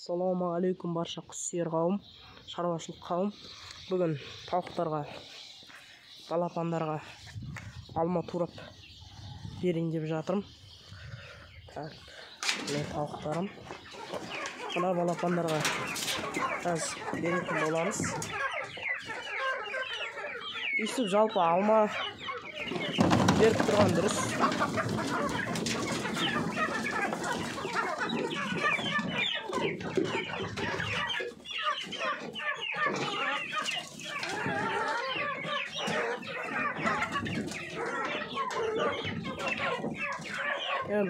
Ассалаумағалейкум барша құс-сүйер қауым, шаруашылық қауым. Бүгін тауықтарға, балапандарға алма турап берейін деп жатырмын. Так, міне тауықтарым. Мына балапандарға аз беретін боламыз. Өйстіп жалпы алма беріп тұрған дұрыс.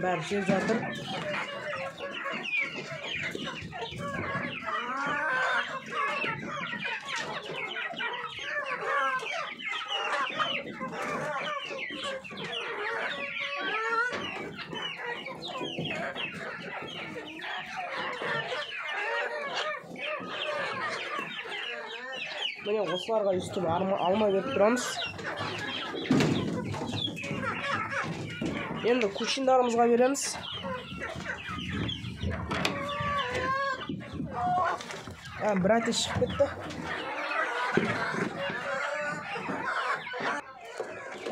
Бәрі жеп жатыр. Міне осыларға үстіп алма беріп тұрамыз. Енді кучиндарымызға береміз. Бір әте шығып кетті.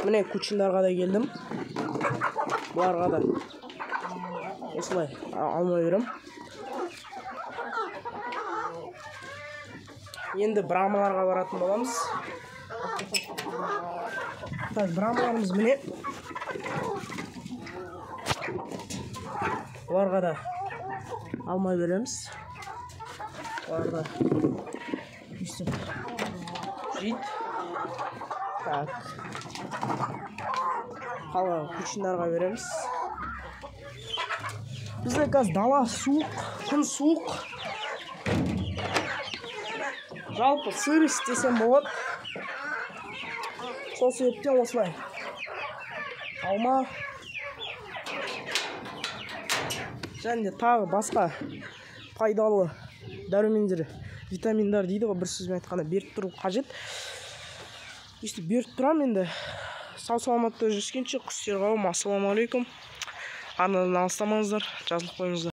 Міне кучиндарға да келдім. Бұларға да осылай алма берем. Енді брамаларға баратын боламыз. Так, брамаларымыз міне. Оларға да алма береміз. Оларға үстіп жейді. Так. Қалған кучиндарға береміз. Бізде қазір дала суық, күн суық. Жалпы сырыс десем болады. Сол себептен осылай алма және де тағы басқа пайдалы дәрумендер, витаминдар дейді ғой, бір сөзбен айтқанда беріп тұру қажет. Өйстіп беріп тұрам. Енді сау саламатта жүргенше құс-сүйер қауым, ассалаумағалейкум. Арнадан алыстамаңыздар, жазылып қойыңыздар.